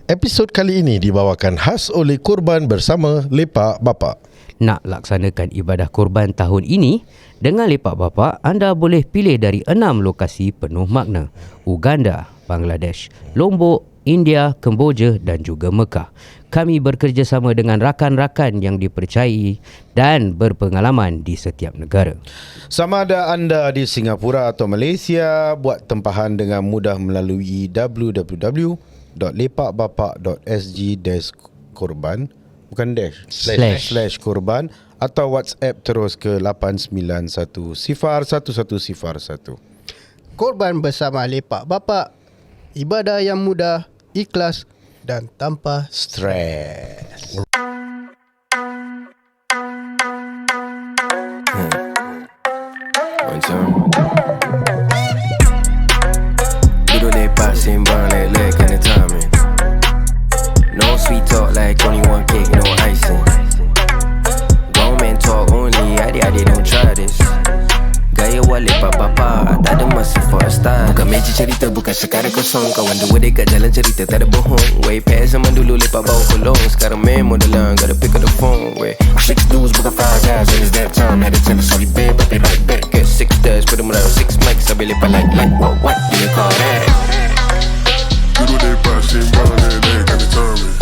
Episod kali ini dibawakan khas oleh Korban bersama Lepak Bapa. Nak laksanakan ibadah korban tahun ini dengan Lepak Bapa, anda boleh pilih dari 6 lokasi penuh makna: Uganda, Bangladesh, Lombok, India, Kemboja dan juga Mekah. Kami bekerjasama dengan rakan-rakan yang dipercayai dan berpengalaman di setiap negara. Sama ada anda di Singapura atau Malaysia, buat tempahan dengan mudah melalui www.lepakbapa.sg/korban, bukan dash, slash korban, atau WhatsApp terus ke 8910-1101. Korban bersama Lepak Bapa, ibadah yang mudah, ikhlas dan tanpa stres. Duduk lepak sembang lelek kena timing. No sweet talk like only one cake, no icing. Grown man talk only, adik-adik don't try this. Gaya walik papa, tak ada masa for a style. Bukan meja cerita, bukan sekarang kosong. Kawan dua dekat jalan cerita, tak ada bohong. Way past zaman dulu lepak bau kolong. Sekarang memo dalam, gotta pick up the phone. Way 6 dudes, bukan 5 guys, and it's that time. Had to tell her sorry babe, but be right back. Get 6 days, put them around 6 mics. Sambil lepak like, what do you call that? Duduk lepak sembang lelek kena timing.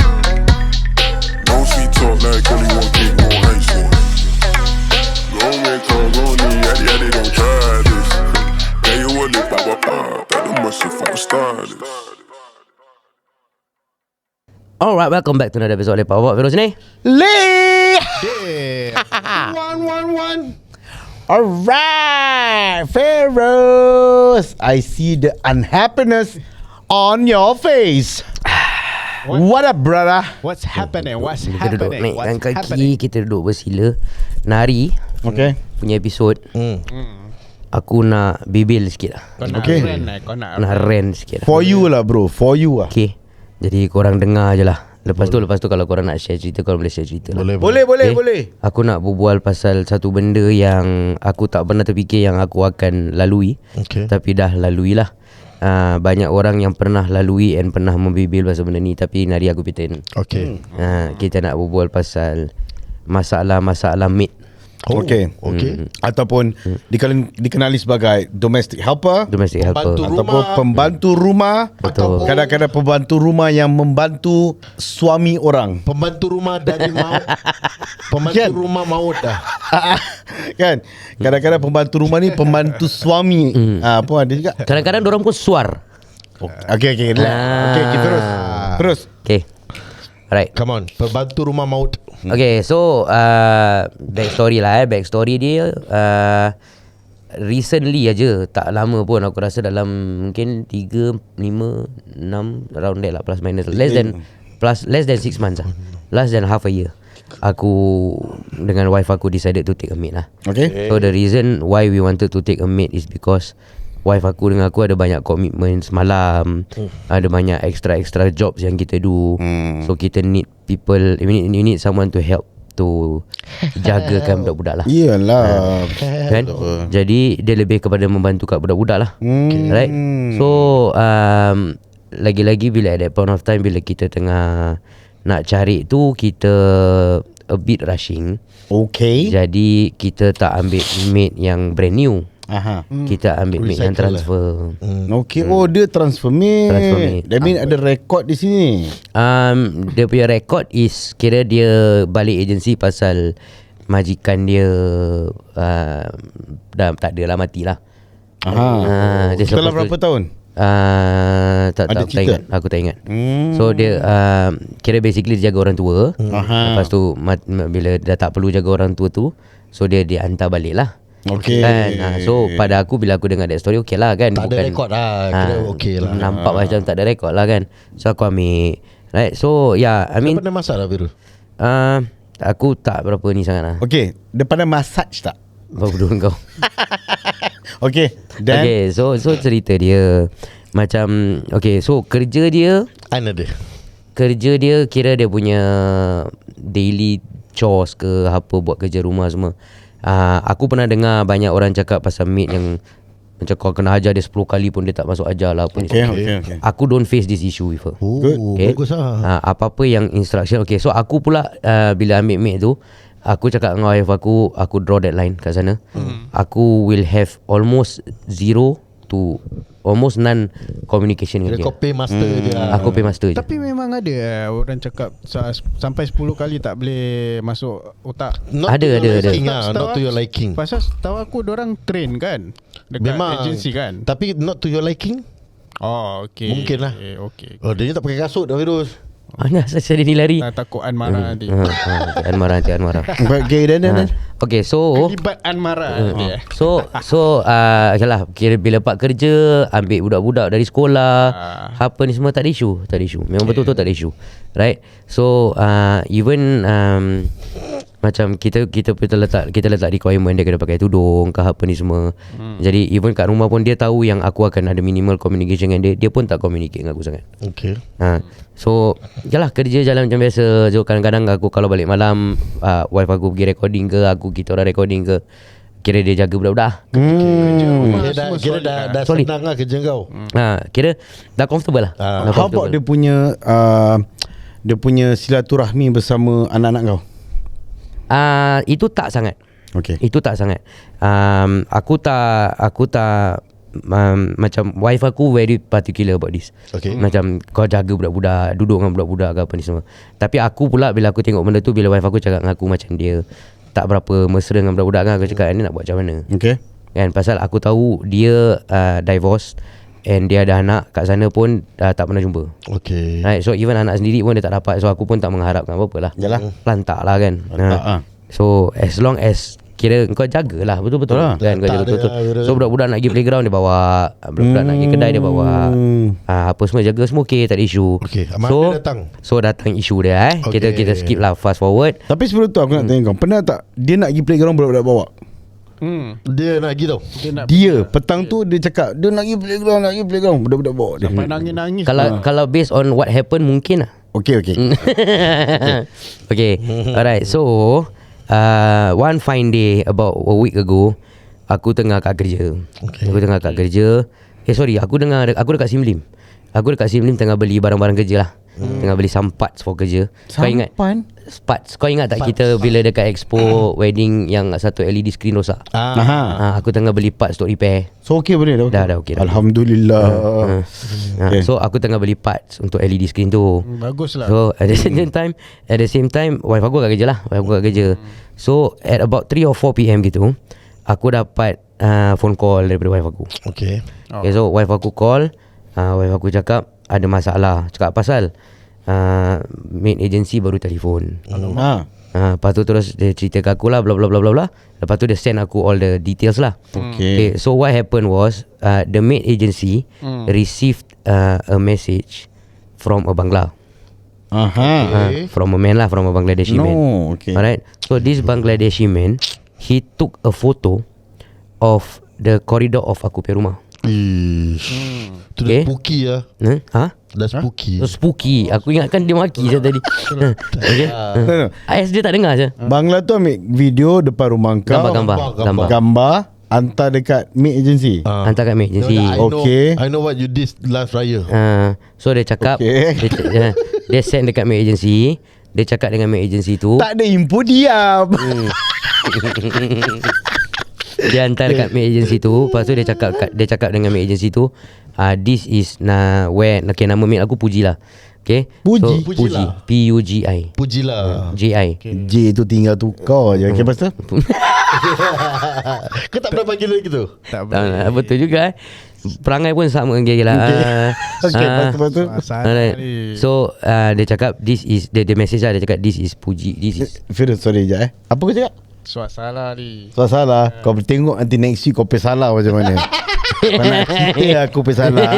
No sweet talk like only one cake, no icing. Grown man talk only, adik-adik don't try this. Gaya walik papa, tak ada masa for a stylist. Alright, welcome back to another episode Lepak Bapa. Feroz ni. One. Alright, Feroz, I see the unhappiness on your face. What up, brother? What's happening? What's Kita duduk happening? naikkan What's kaki, happening? kita duduk bersila nari Okay. punya episod. Aku nak bibil sikit lah. Kau nak Okay. rent lah, kau nak Nak rant sikit lah. For you lah, bro. For you lah. Okay, jadi korang dengar je lah. Lepas tu kalau korang nak share cerita, korang boleh share cerita lah. Boleh. Okay? Aku nak berbual pasal satu benda yang aku tak pernah terfikir yang aku akan lalui. Okay. Tapi dah lalui lah. Banyak orang yang pernah lalui and pernah membibil pasal benda ni, tapi nari aku pitin. Okay. Kita nak berbual pasal masalah-masalah maid. Okay. Ataupun dikenali sebagai domestic helper, Domestic helper. ataupun pembantu rumah. Betul. Kadang-kadang pembantu rumah yang membantu suami orang. Pembantu rumah dari maut. Pembantu Kan? rumah maut dah. Kan? Kadang-kadang pembantu rumah ni pembantu suami. Apa ada juga. Kadang-kadang dorang pun suar. Okay, relax. Okay, terus. Okay. Alright. Come on, pembantu rumah maut. Okay, so backstory lah. Backstory dia recently aja, tak lama pun. Aku rasa dalam mungkin 3, 5, 6 around that lah, plus minus less than 6 months lah. Less than half a year. Aku dengan wife aku decided to take a maid lah. Okay. So the reason why we wanted to take a maid is because wife aku dengan aku ada banyak commitments malam, ada banyak extra jobs yang kita do. So kita need people, you need someone to help to jagakan budak-budak lah. Iyalah. Kan? Jadi dia lebih kepada membantu kat budak-budak lah. Right? So lagi-lagi bila at that point of time, bila kita tengah nak cari tu, kita a bit rushing. Okay. Jadi kita tak ambil maid yang brand new. Aha. Kita ambil maid yang Recycle transfer. Okay. Oh, dia transfer maid. Transfer maid. That mean ada rekod di sini. Dia punya record is kira dia balik agensi pasal majikan dia dah tak ada lah, mati lah. Aha. Dia Setelah lepas tu- berapa tahun? Tak Ada tak cerita? ingat. Aku tak ingat. So dia kira basically dia jaga orang tua. Lepas tu bila dah tak perlu jaga orang tua tu, so dia hantar balik lah. Okay. Kan? So pada aku, bila aku dengar that story, okay lah kan. Tak ada rekod lah, kira okay lah. Nampak macam tak ada rekod lah kan. So aku ambil. Right. So yeah, I mean Kau pernah masak lah, Virus? aku tak berapa ni sangat lah. Okay. Dia pandai massage tak? Bodoh kau. Okay. Then Okay, so cerita dia macam, okay, so kerja dia kira dia punya daily chores ke apa, buat kerja rumah semua. Aku pernah dengar banyak orang cakap pasal maid yang Macam kau kena ajar dia 10 kali pun dia tak masuk ajar lah apa ni. Okay. Aku don't face this issue with her. Bagus lah. Apa-apa yang instruction. Okay, so aku pula bila ambil mate tu, aku cakap dengan wife aku draw that line kat sana. Aku will have almost zero to almost none communication dengan Kira dia. kau pay master dia. Aku pay master je. Tapi memang ada orang cakap sampai 10 kali tak boleh masuk otak. Not Ada, to your ada. liking lah, Setahu not to your liking. Pasal tahu aku orang train kan dekat Memang agensi kan. Tapi not to your liking. Oh, okay. Mungkin lah. Okay. Oh, dia tak pakai kasut dah Virus. Mana saya ni lari. Takut An marah nanti. An marah. Okay, then. Okay, so Libat An marah nanti. So okay lah, kira bila pak kerja, ambil budak-budak dari sekolah, apa ni semua tak ada isu. Memang betul-betul tak ada isu. Right? So even macam kita letak requirement dia kena pakai tudung ke apa ni semua. Jadi even kat rumah pun dia tahu yang aku akan ada minimal communication dengan dia pun tak communicate dengan aku sangat. Okay. So yalah, kerja jalan macam biasa. So kadang-kadang aku kalau balik malam, wife aku pergi recording ke, kita orang recording ke, kira dia jaga budak-budak. Kira dah Solid. senang lah kerja kau. Kira dah comfortable lah. Dah How about dia punya silaturahmi bersama anak-anak kau? Itu tak sangat. Okay. Itu tak sangat. Aku tak macam wife aku very particular about this. Okay. Macam kau jaga budak-budak, duduk dengan budak-budak ke apa ni semua. Tapi aku pula bila aku tengok benda tu, bila wife aku cakap dengan aku macam dia tak berapa mesra dengan budak-budak kan, aku cakap ni nak buat macam mana. Okay. Kan pasal aku tahu dia divorce and dia ada anak kat sana pun tak pernah jumpa. Okay. Right, so even anak sendiri pun dia tak dapat. So aku pun tak mengharapkan apa-apa lah. Yalah. Lantak lah kan. Lantak, So as long as kira kau jagalah betul-betul lah. kan, kau jaga Lantak betul-betul. dia, So budak-budak nak pergi playground dia bawa, budak-budak nak pergi kedai dia bawa. Apa semua jaga semua okey, tak ada isu. Okay, mana datang? So datang isu dia Okay. Kita skip lah, fast forward. Tapi sebelum tu aku nak tanya kau, pernah tak dia nak pergi playground budak-budak bawa? Dia nak pergi tau. Dia petang tu dia cakap dia nak pergi playground, budak-budak bawa dia. Sampai nangis-nangis. Kalau based on what happened mungkin lah. Okay. Okay. Alright. So one fine day about a week ago, aku tengah kat kerja. Aku dekat Simlim. Aku dekat Simlim tengah beli barang-barang kerja lah. Tengah beli some parts for kerja. Kau ingat parts? Kau ingat tak kita bila dekat expo wedding yang satu LED screen rosak? Aku tengah beli parts untuk repair. So okay boleh dah. Dah okay dah. Alhamdulillah. Okay. So aku tengah beli parts untuk LED screen tu. Bagus lah. So at the same time wife aku kat kerja. So at about 3 or 4 PM gitu, aku dapat phone call daripada wife aku. Okay. Okay, so wife aku call, wife aku cakap ada masalah. Cakap pasal maid agency baru telefon. Lepas tu terus dia cerita ke aku lah, bla bla bla bla bla. Lepas tu dia send aku all the details lah. Okay, so what happened was the maid agency received a message from a Bangla. From a man lah, from a Bangladeshi man. Okay. Alright. So this Bangladeshi man, he took a photo of the corridor of aku punya rumah. Tu dah Okay. spooky lah. Dah spooky. So spooky. Aku ingatkan dia maki je tadi. Okay. AS dia tak dengar je. Bangla tu ambil video depan rumah kau. Gambar hantar dekat maid agency. Hantar kat maid agency. Okay. I know what you did last raya. So dia cakap dia send dekat maid agency. Dia cakap dengan maid agency tu, Tak ada info diam. dia hantar dekat maid agency tu. Lepas tu dia cakap dengan maid agency tu, this is where, okay, nama maid aku Puji lah. Okay. Puji? So, Puji Puji. lah. Puji. Pujilah. J-I. J tu tinggal tukar je. Okay, lepas tu? Kau tak pernah panggil lagi tu? Tak boleh. Betul juga. Perangai pun sama gila. Okay, lepas tu? Alright. So dia cakap this is the message lah. Dia cakap this is Puji. This is Firuz, sorry sekejap Apa kau cakap? Suat salah ni. Kau salah. Kau tengok nanti next week kau salah macam mana. Kau nak kita aku salah.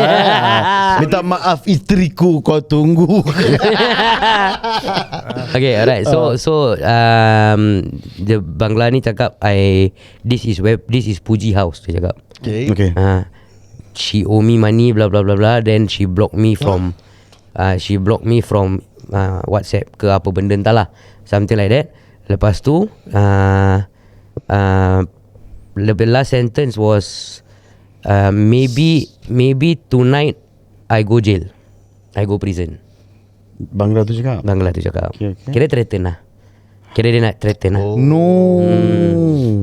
Minta maaf isteriku, kau tunggu. Okay, alright. So the Bangla ni cakap this is Puji house, dia cakap. Okay. She owe me money, blah blah blah blah. Then she blocked me from WhatsApp ke apa benda entahlah, something like that. Lepas tu the last sentence was Maybe tonight I go jail, I go prison. Bangla tu cakap. Bangla tu cakap. Okay. Kira threaten lah. Kira dia nak threaten lah. No.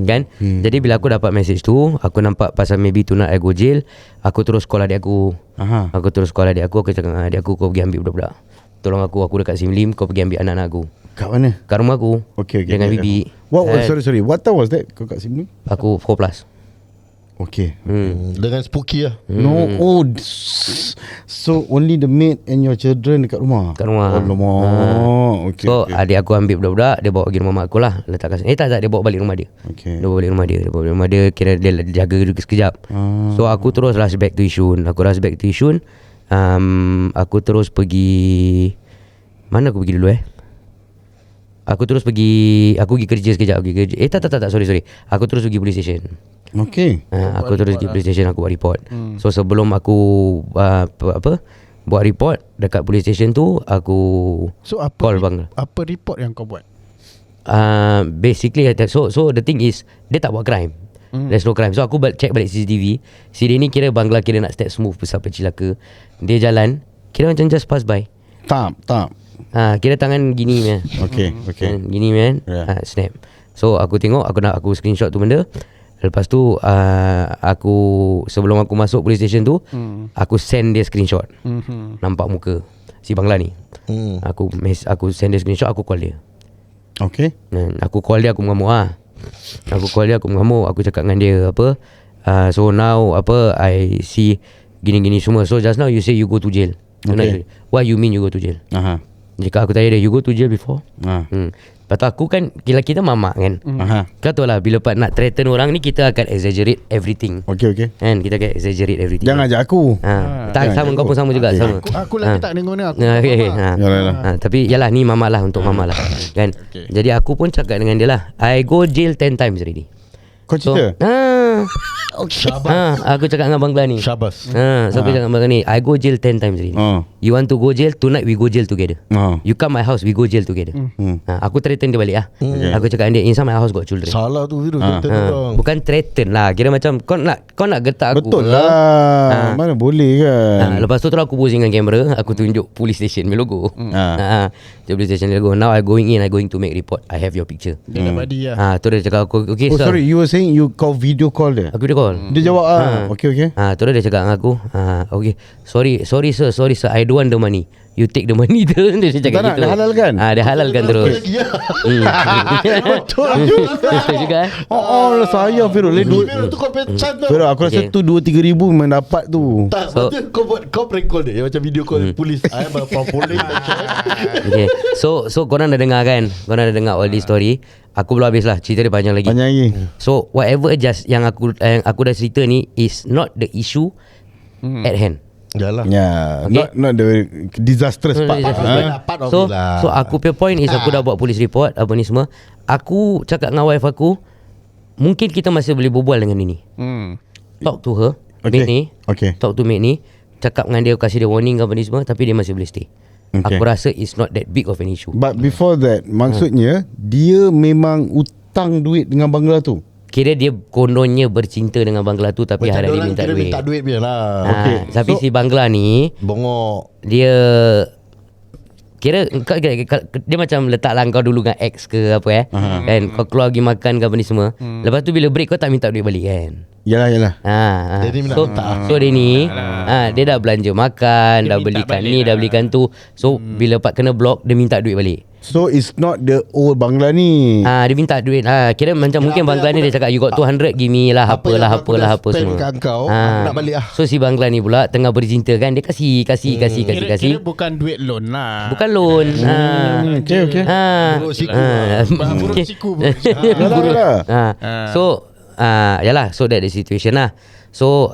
Kan? Jadi bila aku dapat message tu, aku nampak pasal maybe tonight I go jail, aku terus call adik aku. Aha. Aku terus call adik aku cakap dengan adik aku, kau pergi ambil budak-budak. Tolong aku dekat Simlim, kau pergi ambil anak-anak aku. Kat mana? Kat rumah aku. Okay. Dengan bibi. Sorry. What time was that? Kau kat sini? Aku 4 plus. Okay. Dengan spooky lah. No. So only the maid and your children dekat rumah? Kat rumah. Alamak. Okay. So adik aku ambil budak-budak, dia bawa pergi rumah mak aku lah. Letak kat sini. Tak, dia bawa balik rumah dia. Okay. Dia bawa balik rumah dia. Kira dia jaga sekejap. So aku terus rush back to Yishun. Aku terus pergi, mana aku pergi dulu Aku pergi kerja sekejap. Tak, sorry. Aku terus pergi police station. Okay. Aku terus pergi police station, aku buat report. So sebelum aku buat report dekat police station tu, aku call Bangla. Apa report yang kau buat? Basically so the thing is, dia tak buat crime. There's no crime. So aku check balik CCTV. Si dia ni kira Bangla, kira nak step smooth sampai celaka. Dia jalan, kira macam just pass by. Tak. Kira tangan gini man. Okay. Gini man. Yeah. Snap. So aku tengok, aku screenshot tu benda. Lepas tu aku, sebelum aku masuk police station tu, aku send dia screenshot. Nampak muka si Bangla ni. Aku send dia screenshot, aku call dia. Okay. Aku call dia, aku mengamuk Aku cakap dengan dia apa, so now I see gini-gini semua. So just now you say you go to jail. Okay. What you mean you go to jail? Jika aku tanya dia, you go to jail before? Lepas tu aku kan, kita mamak kan. Kau tahu lah, bila nak threaten orang ni, kita akan exaggerate everything. Okay. Kan, kita akan exaggerate everything. Jangan ajak aku. Tak sama, kau pun sama juga. Sama. Aku lagi tak dengar ni. Okay. Yalah. Tapi yalah, ni mama lah, untuk mama lah. Kan. Jadi aku pun cakap dengan dia lah, I go jail 10 times already. Kau cerita? Aku cakap dengan Bangla ni. Syabas. So aku cakap dengan Bangla ni, I go jail 10 times already. You want to go jail, tonight we go jail together. You come my house, we go jail together. Aku threaten dia balik lah. Aku cakap dengan dia, inside my house got children. Salah tu Firu. Bukan threaten lah, kira macam kau nak getak aku. Betul lah. Mana boleh kan. Lepas tu terus aku posing dengan kamera, aku tunjuk police station punya logo. Police station logo. Now I going to make report. I have your picture. Dia dah badi lah. Tu dia cakap aku, okay sir. Sorry, you were saying you call video call dia? Aku dia call. Dia jawab Okay. Terus dia cakap dengan aku, okay, sorry sir, I don't want the money. You take the money tu. Dia cakap tak gitu. nak, dia halalkan. Dia halalkan terus. Betul juga. Saya Firul duit tu kau pecat tau. Firul, aku rasa tu 2-3 ribu memang dapat tu. Tak, sebab tu kau prank call dia macam video call polis. I am a police. Okay. So korang dah dengar kan? Korang dah dengar all this story. Aku belum habis lah, cerita dia panjang lagi. So whatever just yang aku dah cerita ni is not the issue at hand. Yalah. Okay. Not the disastrous part. Part of So it lah. so aku punya point is, aku dah buat police report apa ni semua. Aku cakap dengan wife aku, mungkin kita masih boleh berbual dengan ini. Talk to her, maid ni. Talk to maid ni, cakap dengan dia, kasih dia warning apa ni semua, tapi dia masih boleh stay. Aku rasa it's not that big of an issue. But before that, maksudnya dia memang utang duit dengan Bangla tu. Kira dia kononnya bercinta dengan Bangla tu, tapi Macam hari orang minta kira duit. minta duit biar lah. Tapi si Bangla ni, Bongok. dia kira dia macam letak kau dulu dengan ex ke apa kan, kau keluar pergi makan ke apa ni semua. Lepas tu bila break kau tak minta duit balik kan. Yalah. Dia ni minta minta. So dia ni dia dah belanja makan, dah belikan ni, dah belikan tu. So bila pak kena block, dia minta duit balik. So it's not the old Bangla ni. Dia minta duit. Kira macam mungkin Bangla ni dia cakap, you got 200, give me lah, apalah apa semua. Kau nak balik lah. So si Bangla ni pula tengah bercinta kan, dia kasih. Kira bukan duit loan lah. Bukan loan. Okay. Buruk siku. So yalah, so that the situation lah. So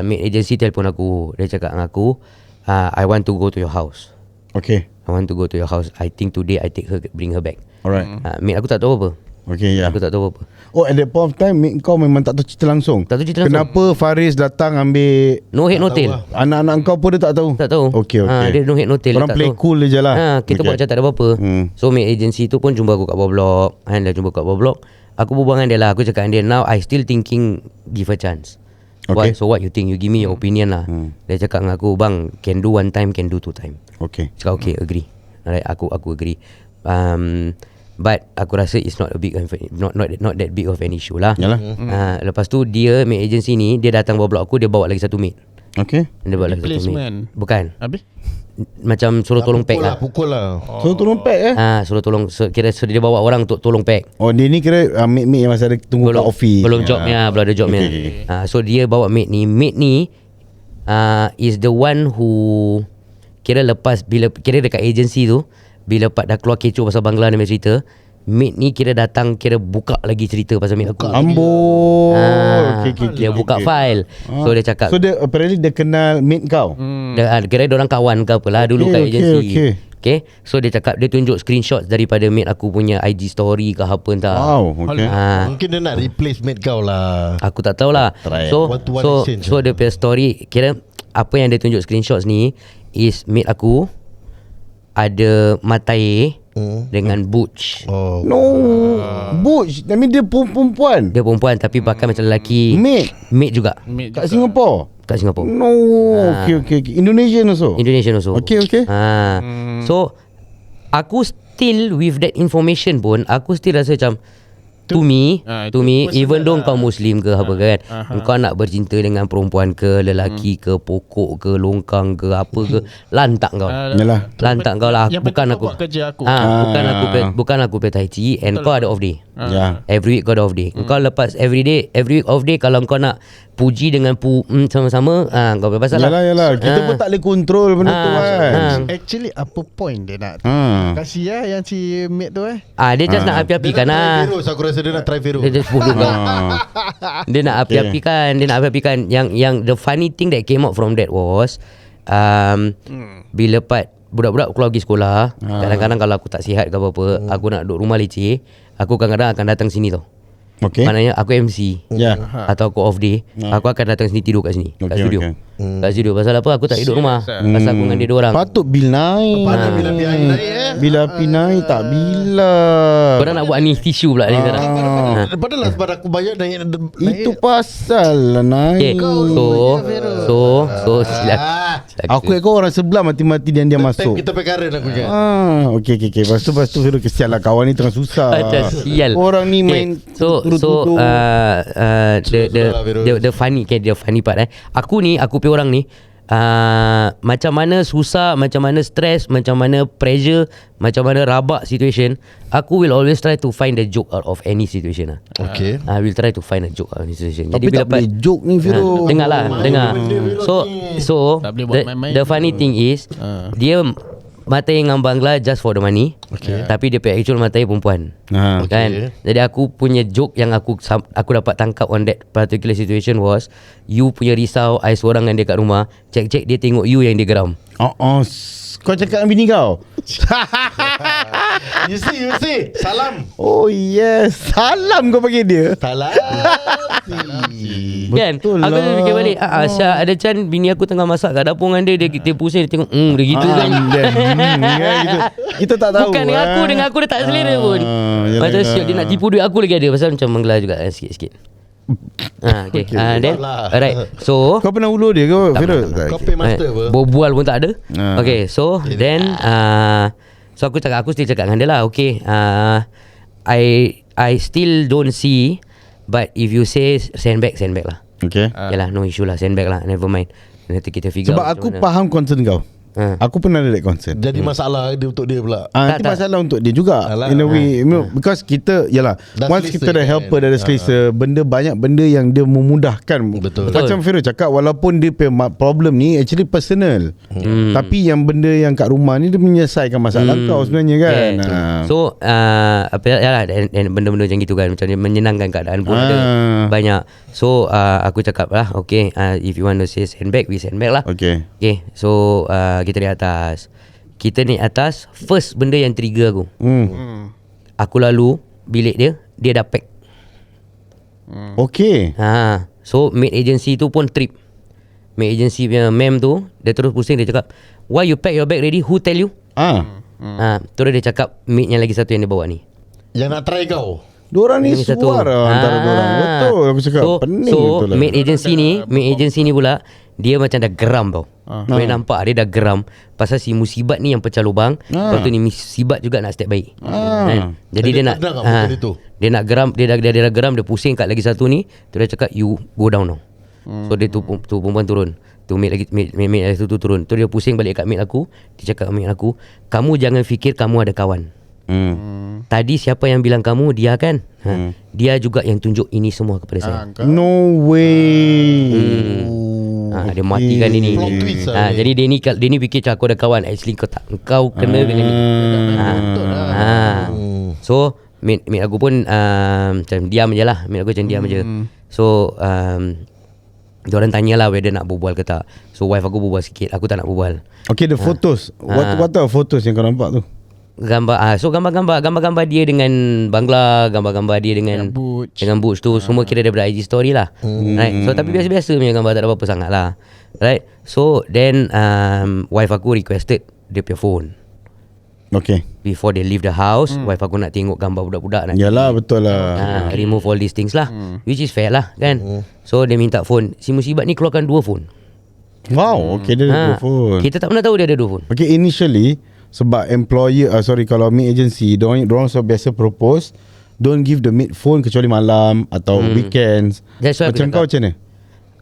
maid agency telefon aku. Dia cakap dengan aku, I want to go to your house. Okay. I want to go to your house. I think today I bring her back. Alright. Maid aku tak tahu apa. Okay, Aku tak tahu apa. Oh, at that point of time, maid kau memang tak tahu cerita langsung? Tak tahu cerita langsung. Kenapa Faris datang ambil No head no tail. anak-anak kau pun dia tak tahu? Tak tahu. Okay. Dia no head no tail. Orang tak play tahu. cool je lah. Kita buat macam tak ada apa-apa. So maid agency tu pun jumpa aku kat bawah blok. Dia jumpa kat bawah blok. Aku berbual dengan dia lah. Aku cakap dengan dia, now I still thinking give a chance. Okay. So what you think? You give me your opinion lah. Dia cakap dengan aku, bang, can do one time, can do two time. Okay. Cakap okay, agree. Alright, aku agree. But aku rasa it's not a big not that big of an issue lah. Yalah. Lepas tu dia maid agency ni, dia datang bawa blok aku, dia bawa lagi satu maid. Okay. Dia bawa lagi satu maid. Bukan. Habis? Macam suruh tolong pack lah. Pukul lah. So tolong pack Suruh tolong kira dia bawa orang untuk tolong pack. Oh dia ni kira maid yang masa ada tunggu kat office. Belum jobnya, belum ada jobnya. Okay. So dia bawa maid ni. Maid ni is the one who kira lepas bila kira dekat agency tu, bila Pak dah keluar kecoh pasal Bangla ni cerita, maid ni kira datang, kira buka lagi cerita pasal maid aku. Amboi. Okay. Dia buka file. So dia cakap, So dia apparently dia kenal maid kau. kira dia orang kawan ke apalah dulu kat agency. Okay. So dia cakap dia tunjuk screenshots daripada maid aku punya IG story ke apa entah. Wow. Okay. Mungkin dia nak replace mate kau lah. Aku tak tahulah. Try So one-to-one exchange. so dia punya story, kira apa yang dia tunjuk screenshots ni is maid aku ada mata air dengan butch. Oh. No. Butch. I mean dia perempuan. Dia perempuan tapi pakai macam lelaki. Maid juga Kat Singapore. kat Singapura. No. Okay. Indonesian also. Indonesian also. Okay. So aku still with that information pun, aku still rasa macam to me even though kau Muslim ke apa kan, kau nak bercinta dengan perempuan ke lelaki ke pokok ke longkang ke apa ke, lantak kau. Yalah. Lantak kau lah. Yang Bukan penting aku kau buat kerja aku. bukan aku play tai chi and kau ada off day. Ya. Every week kau ada off day. Kau lepas every week off day, kalau kau nak puji dengan sama-sama, kau bebas lah. Yalah. Kita pun tak boleh control benda tu kan. Actually apa point dia nak kasih yang si mate tu Dia just nak api-apikan lah. Virus, aku rasa dia nak try virus. Dia just bodoh kau. Dia nak api-apikan. Yang the funny thing that came out from that was bila budak-budak keluar pergi sekolah, kadang-kadang kalau aku tak sihat ke apa-apa, aku nak duduk rumah leceh, aku kadang-kadang akan datang sini tau. Okay. Maknanya aku MC atau aku off day, aku akan datang sini tidur kat sini, kat studio. Kat studio. Pasal apa? Aku tak duduk rumah. Pasal aku dengan dia dua orang. Patut bil naik. Bila api naik Bila api naik tak bila. Korang nak buat ni tisu pula ni sekarang. Padahal sebab aku bayar naik. Itu pasal lah naik. So silakan. Aku kau orang sebelah mati-mati dan dia masuk. Kita perkara nak kuat. Okay. Lepas tu Firu kesian lah, kawan ni tengah susah. Macam sial. Orang ni main So the funny part Aku punya orang ni macam mana susah, macam mana stress, macam mana pressure, macam mana rabak situation, aku will always try to find the joke out of any situation Okay. I will try to find a joke out of any situation. Tapi tak boleh joke ni Firu. Dengar. So Tak boleh buat main-main. the funny thing is dia mata dengan Bangla just for the money. Tapi dia punya actual mata perempuan. Kan? Jadi aku punya joke yang aku dapat tangkap on that particular situation was, you punya risau I seorang dengan dia kat rumah, cek dia tengok you yang dia geram. Kau cakap dengan bini kau? You see. Salam. Oh yes. Salam kau bagi dia. Salam. Kan? Betul Aku lah. fikir balik, Aisyah ada Chan, bini aku tengah masak kat dapur dengan dia pusing, dia tengok dia gitu kan. Gitu. Kita tak tahu. Bukan dengan aku dia tak selera pun. Macam siap dia nak tipu duit aku lagi ada. Pasal macam Bangla juga sikit-sikit. Okay. Then alright. So Kau pernah ulur dia ke Firu? Kau pay master apa? berbual pun tak ada. Okay. So then so aku still cakap dengan dia lah. Okay, I still don't see, but if you say send back lah. Okay. Yalah, no issue lah, send back lah, never mind. Nanti kita figure Sebab out aku macam mana. faham concern kau. Aku pernah ada that concern. Jadi masalah dia untuk dia pula. Nanti masalah untuk dia juga. Alah. In a way, because kita yalah, Dah once selesa kita dah kan. helper, dah selesa, banyak benda yang dia memudahkan. Betul. Macam Firu cakap, walaupun dia punya problem ni actually personal, tapi yang benda yang kat rumah ni dia menyelesaikan masalah kau sebenarnya kan. So yalah, and benda-benda macam gitu kan, macam dia menyenangkan keadaan pun ada banyak. So aku cakap lah, okay, if you want to say send back, we send back lah. Okay. So kita naik atas. First benda yang trigger aku, aku lalu bilik dia dah pack. Okay. So maid agency tu pun trip. Maid agency punya ma'am tu, dia terus pusing, dia cakap, why you pack your bag ready, who tell you? Terus dia cakap maid yang lagi satu yang dia bawa ni, Yang nak try kau. Diorang ni Ini satu. suara antara diorang. Betul aku cakap. Pening betul lah. maid agency ni pula dia macam dah geram tau. Boleh nampak dia dah geram pasal si musibat ni yang pecah lubang. Lepas tu ni musibat juga nak step baik. Kan? Jadi dia nak pernah tak buat itu? dia nak geram, dia dah geram, dia pusing kat lagi satu ni. Tu dia cakap you go down now. So dia tu perempuan turun. Tu maid lagi maid tu turun. Tu dia pusing balik kat maid aku. Dia cakap kat maid aku, kamu jangan fikir kamu ada kawan. Tadi siapa yang bilang kamu? Dia kan? Dia juga yang tunjuk ini semua kepada saya. No way. Dia matikan dia ni. Plot twist lah ni. Jadi dia ni fikir aku ada kawan. Actually kau tak, kau kena dengan ni. So maid aku pun macam diam je lah. Maid aku macam diam je. So diorang tanyalah whether nak berbual ke tak. So wife aku berbual sikit, aku tak nak berbual. Okay, the photos. What are photos yang kau nampak tu? Gambar so gambar dia dengan bangla, gambar dia dengan boots tu semua kira daripada IG story lah. Right. So tapi biasa-biasa punya gambar, tak ada apa-apa sangat lah. Right. So then wife aku requested dia punya phone. Okay. Before they leave the house, wife aku nak tengok gambar budak-budak nak. Yalah, betul lah. Remove all these things lah. Which is fair lah kan. So dia minta phone. Si musibat ni keluarkan 2 phone. Wow, okay, dia ada 2 phone. Kita tak pernah tahu dia ada 2 phone. Okay, initially sebab employer kalau maid agency diorang so biasa propose don't give the maid phone kecuali malam atau weekends. That's why Macam aku kau macam mana?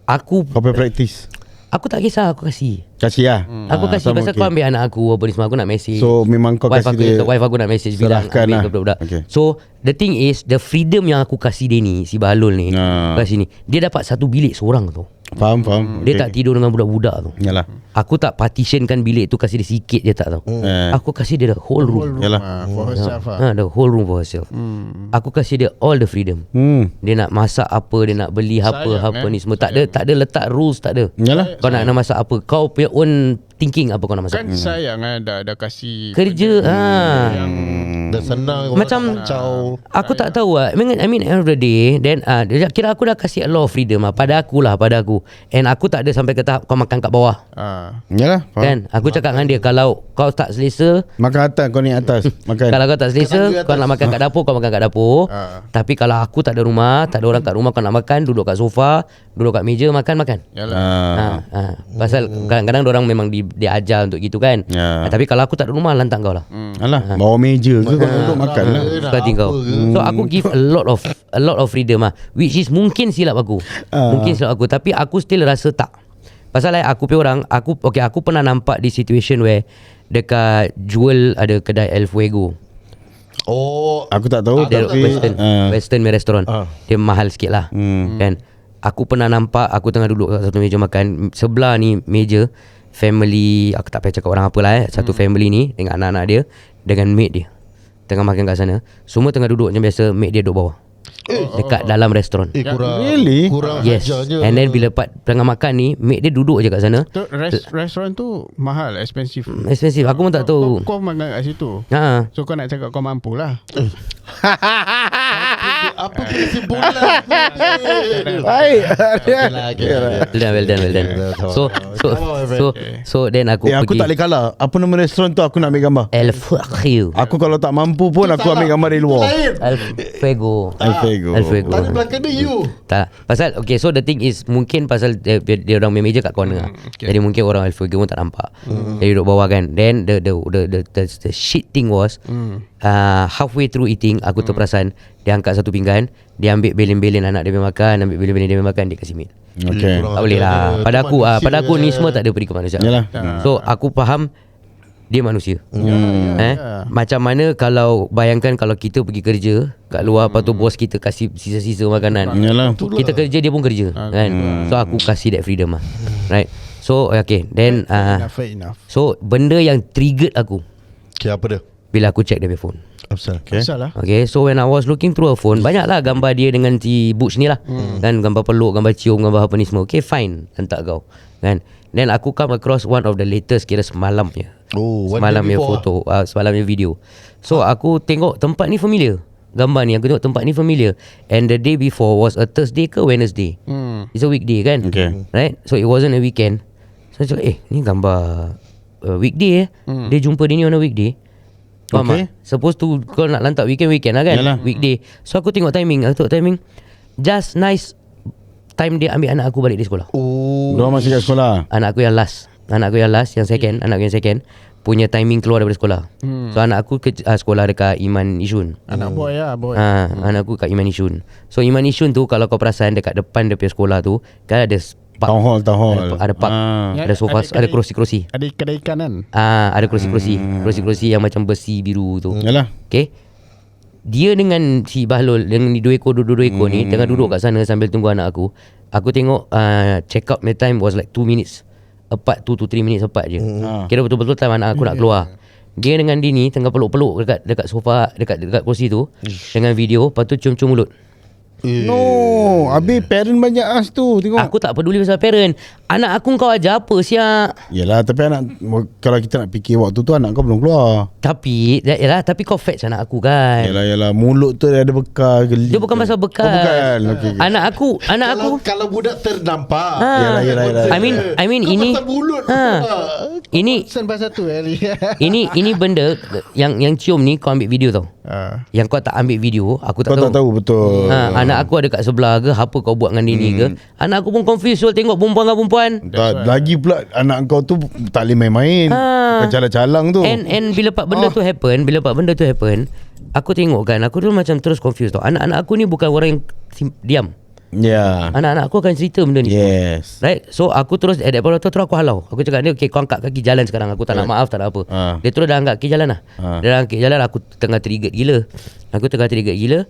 Aku Kau practice tak kisah, aku kasih. kasih lah. Aku kasih pasal kau ambil anak aku apa ni semua, aku nak message. So memang kau wife kasih aku, dia, wife aku nak message bilang serahkan ambil lah. ke budak-budak. Okay. So the thing is, the freedom yang aku kasih dia ni, si Bahlul ni, kasih ni, dia dapat satu bilik seorang tu. Faham. Dia tak tidur dengan budak-budak tu. Yalah. Aku tak partitionkan bilik tu, kasih dia sikit je tak tau. Aku kasih dia the whole room. Yalah. For herself lah. The whole room for herself. Aku kasih dia all the freedom. Dia nak masak apa, dia nak beli apa ni semua. Tak ada letak rules, tak ada. Yalah. Kau nak masak apa, kau punya own thinking apa kau nak masak. Kan sayang dah kasih Kerja Dah senang Macam kacau. aku tak tahu lah. I mean end of the day, then kira aku dah kasih a lot of freedom lah pada aku. And aku tak ada sampai ke tahap kau makan kat bawah. Yalah, faham. Kan aku cakap dengan dia, kalau kau tak selesa, Makan atas, kau ni atas. Makan. kalau kau tak selesa, kau nak makan kat dapur, kau makan kat dapur. Tapi kalau aku tak ada rumah, tak ada orang kat rumah, kau nak makan, duduk kat sofa, duduk kat meja, makan. Yalah. Pasal kadang-kadang orang memang dia ajar untuk gitu kan. Tapi kalau aku tak ada rumah, lantak kau lah. Alah, bawa meja ke kau duduk makan lah. Suka hati kau. So aku give a lot of freedom lah, which is mungkin silap aku. Tapi aku still rasa tak. Pasal aku punya orang, aku pernah nampak di situation where dekat Jewel ada kedai El Fuego. Oh, Aku tak tahu Dia tapi Western punya restoran. Dia mahal sikit lah. Kan. Aku pernah nampak, aku tengah duduk kat satu meja makan, sebelah ni meja family, aku tak payah cakap orang apalah satu family ni dengan anak-anak dia dengan maid dia tengah makan kat sana. Semua tengah duduk macam biasa, maid dia duduk bawah. Dekat dalam restoran. kurang. Really? Kurang Yes. ajarnya. And then bila tengah makan ni, maid dia duduk je kat sana. Tu restoran tu mahal, expensive. Expensive. Aku pun tak tahu. Kau makan kat situ. Ha. So kau nak cakap kau mampu lah. Apa kesimpulan? baik. Well done. So then aku Aku pergi tak boleh kalah. Apa nama restoran tu, aku nak ambil gambar. El Fuego. Aku kalau tak mampu pun aku ambil gambar dari luar. El Fuego. El Fuego. Tadi belakang dia you. Tak. Pasal okay, so the thing is mungkin pasal dia orang main meja kat corner. Jadi mungkin orang El Fuego pun tak nampak. Dia duduk bawah kan. Then the shit thing was halfway through eating aku terperasan dia angkat satu pinggan, dia ambil belen-belen anak dia makan, ambil belen-belen dia makan, dia kasih maid. Okay. Tak boleh lah. Pada aku ni semua tak ada peri kemanusiaan. Yalah. So aku faham dia manusia. Macam mana kalau bayangkan kalau kita pergi kerja kat luar, lepas tu bos kita kasih sisa-sisa makanan. Yalah. Kita kerja, dia pun kerja kan. So aku kasih that freedom lah. Right. So okay, then Enough. so benda yang triggered aku Okay, apa dia? bila aku check dia punya phone. Okay. Salah. Okay, so when I was looking through her phone, banyaklah gambar dia dengan si Butch ni lah. Kan, gambar peluk, gambar cium, gambar apa ni semua. Okay, fine, hantar kau. Kan. Then aku come across one of the latest, kira semalam punya. Oh, one Semalam day punya before foto, semalam punya video. So aku tengok tempat ni familiar. Gambar ni, aku tengok tempat ni familiar. And the day before was a Thursday ke Wednesday. It's a weekday kan. Okay. Right. So it wasn't a weekend. So I cakap, ni gambar weekday Dia jumpa dia ni on a weekday. Faham Okay. tak? Suppose to kau nak lantak weekend lah kan. Yalah. Weekday. So aku tengok timing. Just nice time dia ambil anak aku balik dari sekolah. Diorang masih kat sekolah. Anak aku yang last, yang second, anak aku yang second punya timing keluar daripada sekolah. So anak aku sekolah dekat Iman Yishun. Anak boy lah, boy. Anak aku kat Iman Yishun. So Iman Yishun tu kalau kau perasan dekat depan dia punya sekolah tu kan ada Town hall. ada park, ada sofa, ada kerusi-kerusi. Ada kedai ikan kan? Ada kerusi-kerusi yang macam besi biru tu. Yalah. Okay. Dia dengan si Bahlul dengan dua ekor ni tengah duduk kat sana sambil tunggu anak aku. Aku tengok check out my time was like 2 minutes apart, 2 to 3 minutes apart je. Kira betul-betul time anak aku nak keluar. Dia dengan dia ni tengah peluk-peluk dekat sofa, dekat kursi tu dengan video, lepas tu cium-cium mulut. No, habis parent banyak as tu. Tengok. Aku tak peduli pasal parent. Anak aku kau ajar apa siap? Yelah, tapi anak, kalau kita nak fikir waktu tu anak kau belum keluar. Tapi kau fetch anak aku kan. Yelah, mulut tu ada bekas geli. Dia bukan pasal bekas. Oh, bukan. Okay. Anak aku Kalau budak ternampak. Yelah. I mean ini pasal mulut. ini Sen pasal tu Ali. ini benda yang cium ni kau ambil video tau. Yang kau tak ambil video, aku tak Kau tahu. tak tahu betul. Anak aku ada kat sebelah ke, apa kau buat dengan dia ni ke? Anak aku pun confused tengok perempuan dengan perempuan. Lagi pula anak kau tu tak boleh main-main. Bukan calang-calang tu. And bila part benda tu happen, aku tengok kan, aku tu macam terus confused tau. Anak-anak aku ni bukan orang yang diam. Ya. Anak-anak aku akan cerita benda ni. Yes. Right. So aku terus at that point terus aku halau. Aku cakap dia, okay, kau angkat kaki jalan sekarang. Aku tak nak maaf, tak nak apa. Dia terus dah angkat kaki jalan lah. Dia dah angkat jalan, aku tengah triggered gila.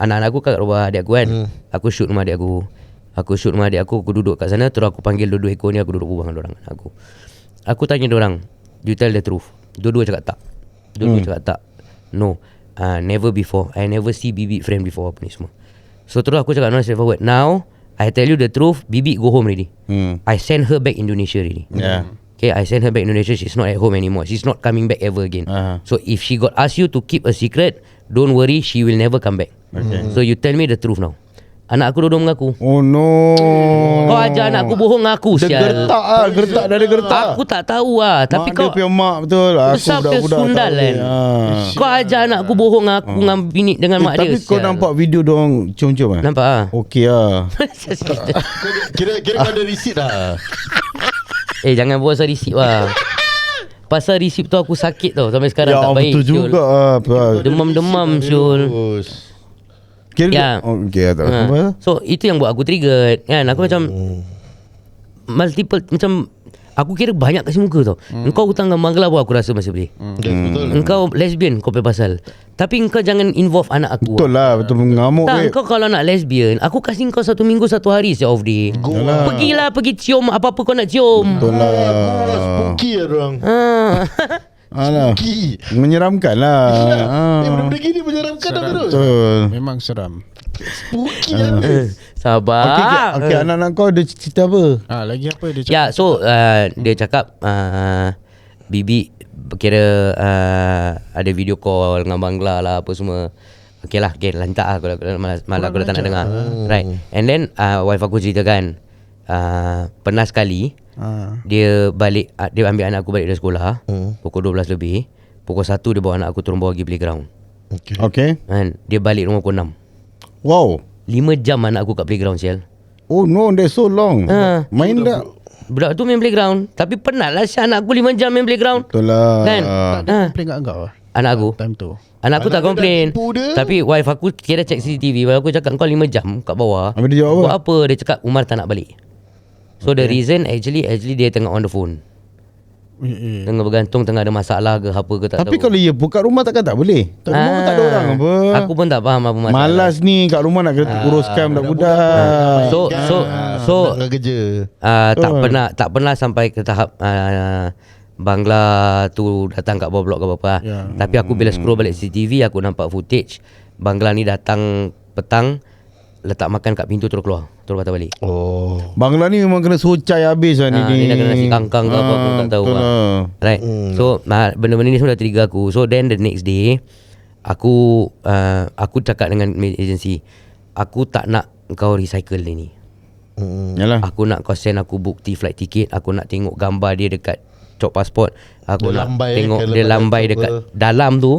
Anak-anak aku kat rumah adik aku kan. Aku shoot rumah adik aku. Aku duduk kat sana. Terus aku panggil dua ekor ni. Aku duduk berbual dengan orang. Aku tanya diorang, you tell the truth. Dua-dua cakap tak. No, never before. I never see Bibi friend before apa ni semua. So terus aku cakap no, straightforward. Now I tell you the truth, Bibi go home already. I send her back Indonesia already. Yeah. Okay, I send her back Indonesia. She's not at home anymore. She's not coming back ever again. So if she got asked you to keep a secret, don't worry, she will never come back. So you tell me the truth now. Anak aku duduk mengaku. Oh no. Kau ajar anak aku bohong aku Dia sial. gertak dari gertak. Aku tak tahu lah. Tapi mak kau dia punya mak betul. Aku besar dia budak-budak sundal tak kan. boleh. Kau ajar anak aku bohong aku dengan bini dengan mak dia. Tapi kau nampak video diorang cium-cium Nampak ah. Okey lah. Kira kau ada receipt dah. Jangan buat pasal risip lah. Pasal risip tu aku sakit tau. Sampai sekarang Ya tak baik. betul Syul. juga. Demam-demam Syul. Kira Ya. okey tak apa. So itu yang buat aku triggered kan. Aku macam multiple, macam aku kira banyak kasi muka tau. Engkau hutang dengan Bangla pun aku rasa masih boleh. Betul. Engkau lesbian kau punya pasal. Tapi engkau jangan involve anak aku. Betul lah. Betul mengamuk. Tak, engkau kalau nak lesbian, aku kasih kau 1 minggu 1 hari je off day. Pergilah, pergi cium apa-apa kau nak cium. Betul lah. Spooky lah dorang. Alah. Spooky. Menyeramkan lah. Benda-benda gini menyeramkan dah terus. Betul. Memang seram. Spooky lah. Sabar. Okey, anak-anak kau ada cerita apa? Lagi apa dia cakap? Ya, so dia cakap Bibi kira ada video call dengan Bangla lah apa semua. Okay lah, lantak lah malah aku dah tak nak dengar. Right. And then wife aku ceritakan pernah sekali dia balik, dia ambil anak aku balik dari sekolah pukul 12 lebih. Pukul 1 dia bawa anak aku turun bawa pergi playground. Okay. Kan, dia balik rumah pukul 6. Wow. 5 jam anak aku kat playground sial. Oh no, that's so long. Main dah. Budak tu main playground. Tapi penat lah si anak aku 5 jam main playground. Betul lah. Kan? Tak ada komplain kat kau Anak aku time tu? Anak aku tak Anak dia komplain. dah tipu dia. Tapi wife aku kira check CCTV. Wife aku cakap kau 5 jam kat bawah. Habis dia jawab Buat apa? Dia cakap Umar tak nak balik. So the reason actually dia tengah on the phone. Tengah bergantung, tengah ada masalah ke apa ke tak Tapi tahu. kalau ia buka rumah takkan tak boleh. Tak rumah pun tak ada orang apa. Aku pun tak faham apa masalah. Malas ni kat rumah nak uruskan budak-budak. So nak kerja. tak pernah sampai ke tahap Bangla tu datang kat bawah blok ke apa. Tapi aku bila scroll balik CCTV aku nampak footage Bangla ni datang petang, letak makan kat pintu terus keluar, terus patah balik. Bangla ni memang kena socai habis lah ni. Dia dah kena nasi kangkang ke apa aku tak tahu betul lah. lah. Right. So benda-benda ni semua dah trigger aku. So then the next day aku cakap dengan agensi, aku tak nak kau recycle ni. Yalah. Aku nak kau send aku bukti flight ticket. Aku nak tengok gambar dia dekat cop pasport. Aku Dia nak lambai, tengok kalau dia tak lambai cop dekat ke. dalam tu.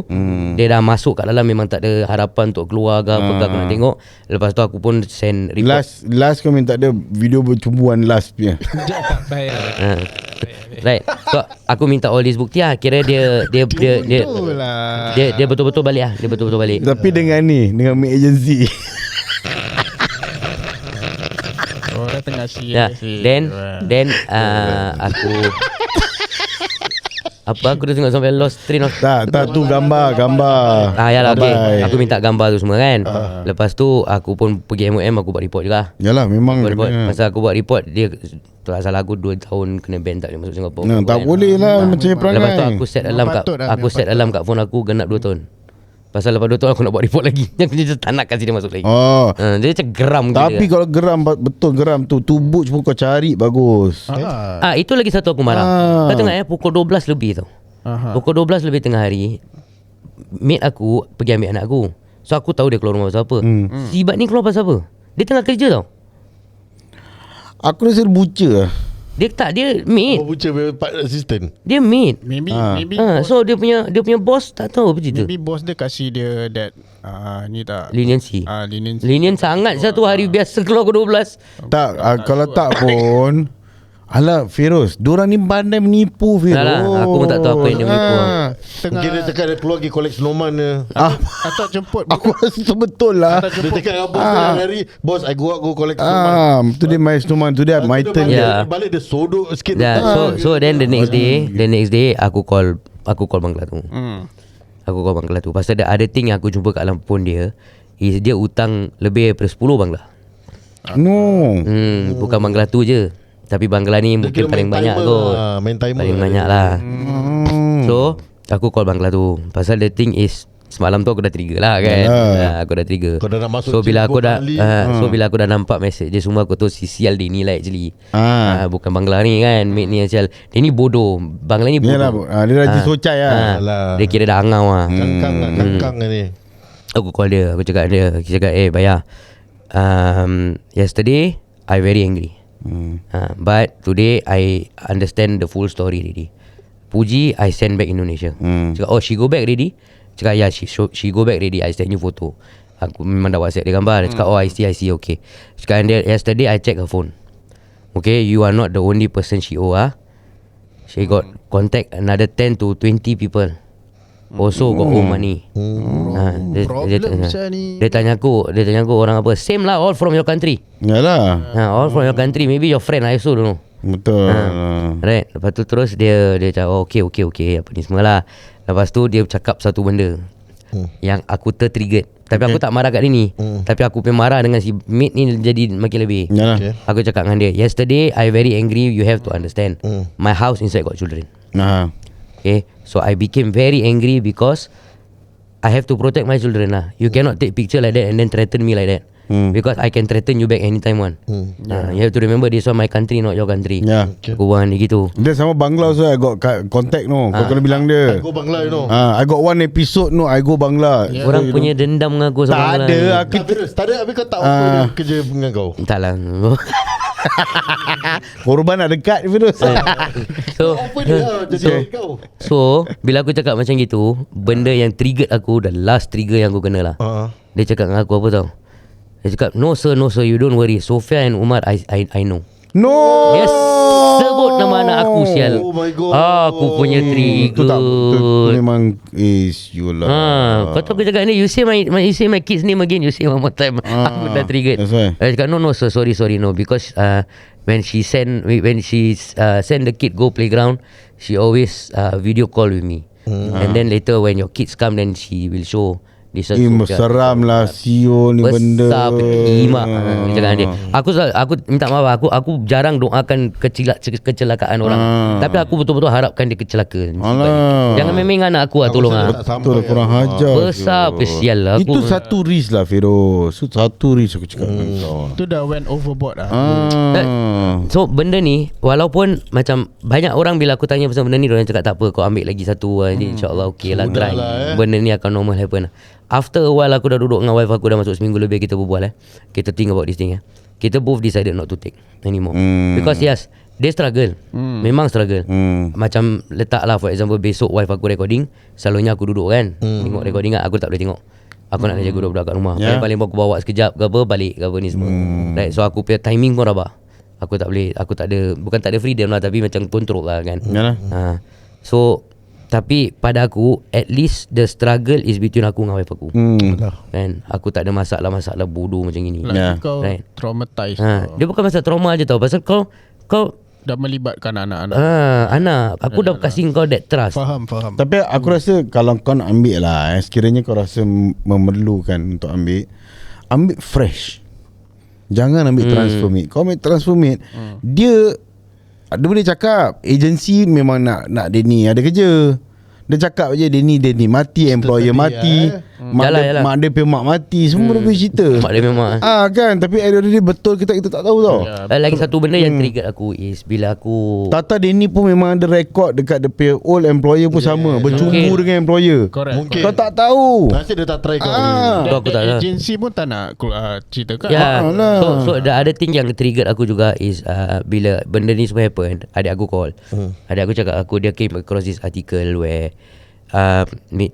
Dia dah masuk kat dalam, memang tak ada harapan untuk keluar ke apa ke. Aku nak tengok. Lepas tu aku pun send report. Last kau minta dia video percumbuan last punya. Right. So aku minta all this bukti lah. Kira dia betul-betul balik lah. Dia betul-betul balik. Tapi dengan ni, dengan maid agency. Orang tengah Yeah. serius. Then aku aku dah tengok sampai lost train of tak tu gambar. yalah okey. Bye. Aku minta gambar tu semua kan. Lepas tu aku pun pergi MOM, aku buat report juga. Yalah memang Buat report. kena. Masa aku buat report, dia tak salah aku 2 tahun kena ban, tak boleh masuk Singapura. Nah, tak boleh lah macam perangai. Lepas tu aku set alarm kat patut lah, aku set alarm kat phone aku genap 2 tahun. Pasal lepas 2 tahun aku nak buat report lagi. Aku je tak nak kasi dia masuk lagi. Oh. Dia macam geram Tapi gila. kalau geram, betul geram tu, tubuh pun kau cari bagus. Itu lagi satu aku marah. Kau tengok pukul 12 lebih tau. Pukul 12 lebih tengah hari, mate aku pergi ambil anak aku. So aku tahu dia keluar rumah pasal apa. Si Ibat ni keluar pasal apa? Dia tengah kerja tau. Aku rasa dia buca lah. Dia tak, dia mate. Oh, buca part assistant. Dia mate. Maybe So dia punya boss tak tahu apa cerita. maybe bos dia kasih dia that ni tak Leniency. leniency. Lenient sangat satu hari biasa keluar pukul 12. Tak, kalau tak pun alah Feroz, diorang ni pandai menipu Feroz. Alah, aku pun tak tahu apa yang dia menipu. Tengah Mungkin dia cakap dia keluar pergi collect snoman dia. atau jemput Aku rasa betul lah. Dia cakap dengan bos dia hari, bos I go out go collect snoman. Tu dia my snowman, tu dia my turn. Ya. Balik dia sodok sikit. So then the next day aku call Bangla tu. Aku call Bangla tu. Pasal ada thing yang aku jumpa kat dalam phone dia, is dia hutang lebih daripada 10 Bangla. No. Bukan Bangla tu je, tapi Bangla ni Dia mungkin kira paling main banyak timer kot. lah, main timer Paling lah banyak dia. lah. So aku call Bangla tu. Pasal the thing is, semalam tu aku dah trigger lah kan. Aku dah trigger. Kau dah nak masuk So bila gym aku dah 2 kali. bila aku dah nampak message dia semua, aku tahu si sial dia ni lah actually. Bukan Bangla ni kan, mate ni yang sial. Dia ni bodoh. Bangla ni bodoh. Yalah, dia rajin socai lah. Alah. Dia kira dah angau lah. Kangkang ni. Aku call dia, aku cakap dia, Bayar, yesterday I very angry. But today I understand the full story already. Puji I send back Indonesia. Cakap, oh she go back already? Cakap, yeah, she go back already. I send you photo. Aku memang dah WhatsApp dia gambar. Dia cakap, oh I see, okay. Cakap dia, yesterday I check her phone. Okay, you are not the only person she owe. She got contact another 10 to 20 people. Also got owe money. Dia tanya aku orang apa? Same lah, all from your country. Yalah. All from your country. Maybe your friend, I also don't know. Betul. Right. Lepas tu terus dia cakap, oh, okay, apa ni semua lah. Lepas tu dia cakap satu benda yang aku tertriggered. Tapi aku tak marah kat dia ni. Tapi aku pun marah dengan si mate ni jadi makin lebih. Yalah. Aku cakap dengan dia, yesterday I very angry. You have to understand, my house inside got children. Okay, so I became very angry because I have to protect my children lah. You cannot take picture like that and then threaten me like that. Because I can threaten you back anytime one. You have to remember, this one my country, not your country. Aku buang dia gitu. Dia sama Bangla so I got contact no. Kau kena bilang dia. I go Bangla you know. I got one episode no, I go Bangla. Orang punya dendam dengan aku sama Tak ada. Aku Tak ada, habis kau tak offer dia kerja dengan kau. tak lah. korban nak dekat Firuz. So Offer dia lah jadi kau. So bila aku cakap macam gitu, benda yang triggered aku, the last trigger yang aku kena lah. Dia cakap dengan aku apa tau? Dia cakap, no sir, you don't worry, Sofia and Umar I know. No. Dia sebut nama anak aku sial. Oh my god. Aku punya Tu tak tu trigger. memang is you lah. Lepas tu aku cakap ni, you say my kids name again, you say one more time. Aku dah triggered. That's why. Dia cakap, no sir, sorry no, because when she send the kid go playground, she always video call with me. And then later when your kids come, then she will show this. Seram lah CEO ni benda. Besar imak cakap dia. Aku minta maaf, aku jarang doakan kecelakaan orang. Tapi aku betul-betul harapkan dia kecelaka. Alah. Jangan memang anak aku lah, tolong ah. Betul lah, kurang hajar. Besar pesial lah aku. Itu satu risk lah Feroz. Itu satu risk aku cakap dengan kau. Itu dah went overboard lah. So benda ni, walaupun macam banyak orang bila aku tanya pasal benda ni, diorang cakap tak apa, kau ambil lagi satu InsyaAllah okey lah, try benda ni akan normal happen. After a while aku dah duduk dengan wife aku, dah masuk seminggu lebih kita berbual kita think about this thing. Kita both decided not to take anymore. Because yes, Dia struggle. Memang struggle. Macam letak lah, for example, besok wife aku recording, selalunya aku duduk kan, tengok recording kan, aku tak boleh tengok. Aku nak jaga budak-budak kat rumah. Paling aku bawa sekejap ke apa, balik ke apa ni semua. Right, so aku punya timing pun rabak. Aku tak boleh, aku tak ada, bukan tak ada freedom lah, tapi macam control lah kan. Yalah. So tapi pada aku, at least the struggle is between aku dengan wife aku. Kan, aku tak ada masalah bodoh macam gini. Lagi kau Right. traumatized. Dia bukan masalah trauma je tau, pasal kau Dah melibatkan anak-anak. anak, aku dah kasih kau that trust. Faham. Tapi aku rasa kalau kau nak ambil lah, sekiranya kau rasa memerlukan untuk ambil fresh. Jangan ambil transformate. Kau ambil transformate, dia boleh cakap agensi memang nak Denny ada kerja. Dia cakap je Denny mati, employer mati, Yalah. mak dia mak mati, semua dia punya cerita. Mak dia memang Kan, tapi ada dia betul kita tak tahu tau. lagi satu benda yang trigger aku is bila aku Tata Denny pun memang ada rekod dekat dia punya old employer pun sama, bercumbu dengan employer. Correct. Mungkin. Kau tak tahu. Nasib dia tak try kau. tu aku tak tahu. Agensi pun tak nak ceritakan. Ya, lah. so the other thing yang trigger aku juga is bila benda ni semua happen, adik aku call. Adik aku cakap dia came across this article where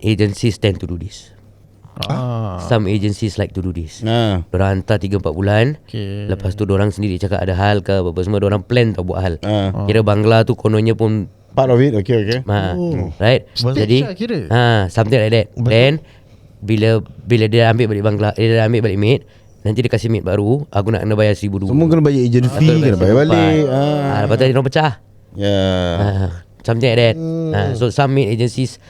agencies tend to do this. Some agencies like to do this. Diorang hantar 3-4 bulan, lepas tu diorang sendiri cakap ada hal ke apa semua, diorang plan tau buat hal. Kira Bangla tu kononnya pun Part of it. Okay. right. Jadi lah kira. something like that. Then bila dia ambil balik Bangla, dia ambil balik mate, nanti dia kasih mate baru, aku nak kena bayar 1,200. Semua kena bayar agent fee, kena bayar balik. Lepas tu dia pecah. Something like that. So some mate agencies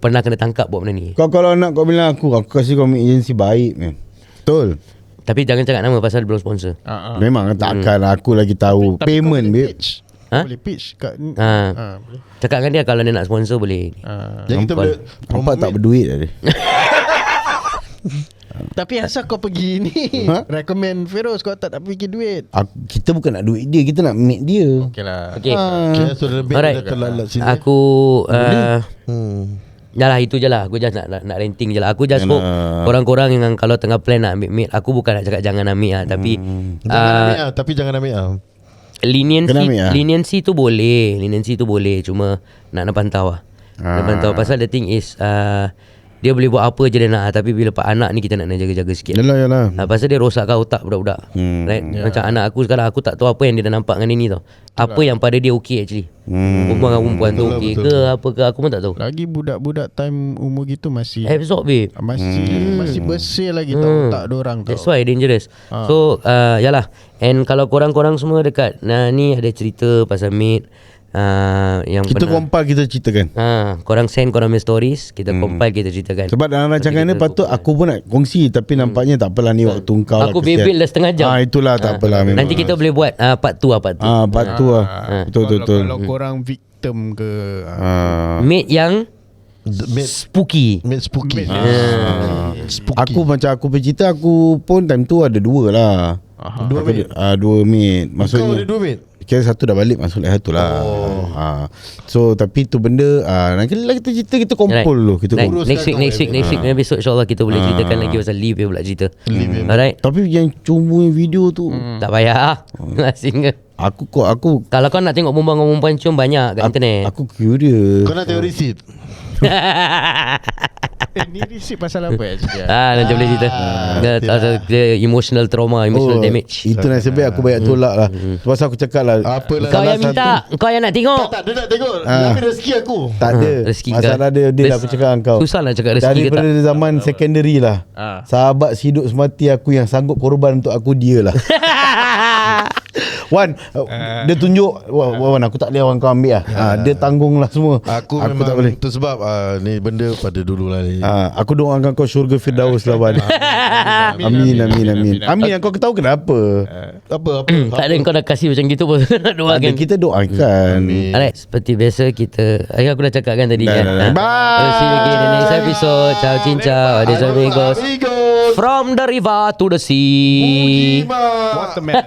pernah kena tangkap buat benda ni. Kau kalau nak kau bilang aku kasih kau ambil agensi baik man. Betul. Tapi jangan cakap nama pasal belum sponsor. Memang takkan aku lagi tahu Tapi payment kau babe. boleh pitch. Ha? Boleh pitch kat boleh. Cakap dengan dia kalau dia nak sponsor boleh. Jadi kita boleh Nampak tak berduit dah dia. Tapi asal kau pergi ni recommend Feroz, kau tak fikir duit. Kita bukan nak duit dia, kita nak make dia. Okay lah. Okay. Okay, so lebih Alright. kita terlalat sini. Aku Yalah itu je lah. Aku just nak renting je lah. Aku just hope korang-korang yang kalau tengah plan nak ambil mate, aku bukan nak cakap jangan ambil lah, tapi Jangan ambil lah. Tapi jangan ambil lah. Leniency tu boleh. Leniency tu boleh. Cuma nak pantau lah. Nak pantau. Pasal the thing is dia boleh buat apa je dia nak, tapi bila pak anak ni kita nak jaga-jaga sikit. Yalah. Pasal dia rosakkan otak budak-budak. Right? Macam anak aku sekarang, aku tak tahu apa yang dia dah nampak dengan dia ni tau. Apa yang pada dia okey actually. Perempuan dengan perempuan tu okey ke apa ke, aku pun tak tahu. Lagi budak-budak time umur gitu masih Absorb babe. masih bersih lagi tau otak dorang tau. That's why dangerous. So yalah. And kalau korang-korang semua dekat ni ada cerita pasal mate yang Kita pernah compile, kita ceritakan. korang send korang punya stories, kita compile, kita ceritakan. Sebab dalam rancangan ni patut aku pun nak kongsi, tapi nampaknya tak apalah ni waktu kau lah. Aku bebel dah setengah jam. Itulah tak apalah memang. Nanti kita boleh buat part 2 lah, part 2. part tu lah. Betul. Kalau korang victim ke Mate yang spooky. Made spooky. Spooky. Aku macam aku bercerita, aku pun time tu ada 2 lah. Dua mate. 2 mate. Kau ada Maksudnya 2 mate. kira satu dah balik, masuk lagi satu lah. So tapi tu benda nanti lagi kita cerita, kita kumpul dulu, kita Right. kumpul. Next week episode InsyaAllah kita boleh ceritakan lagi pasal Lee dia pula cerita. Alright. Tapi yang cuma video tu Tak payah. Single. aku Kalau kau nak tengok perempuan cium banyak kat internet. aku curious. Kau nak tengok receipt. ni risik pasal apa actually? Nanti boleh cerita. Dia emotional trauma, emotional damage. Itu nasib baik aku banyak tolak lah. Pasal aku cakap lah, Apalah. Kau yang minta, kau yang nak tengok. Tak, dia nak tengok. Tapi rezeki aku. tak ada. Rezeki Masalah dia dah aku cakap dengan kau. Susah nak cakap rezeki ke tak. Daripada zaman secondary lah. Sahabat sehidup semati aku yang sanggup korban untuk aku, dia lah. Wan, dia tunjuk Wan, aku tak boleh Wan, kau ambil lah. Dia tanggung lah semua. Aku memang tak boleh. tu sebab ni benda pada dulu lah ni. Aku doakan kau syurga Firdaus lah Wan. Amin. Kau tahu kenapa? Apa? Tak ada kau dah kasih macam gitu pun nak doakan. Kita doakan. Alright, seperti biasa kita aku dah cakap kan tadi kan. Bye. We'll see you again in the next episode. Ciao cincau. Adios amigos. From the river to the sea. Waterman.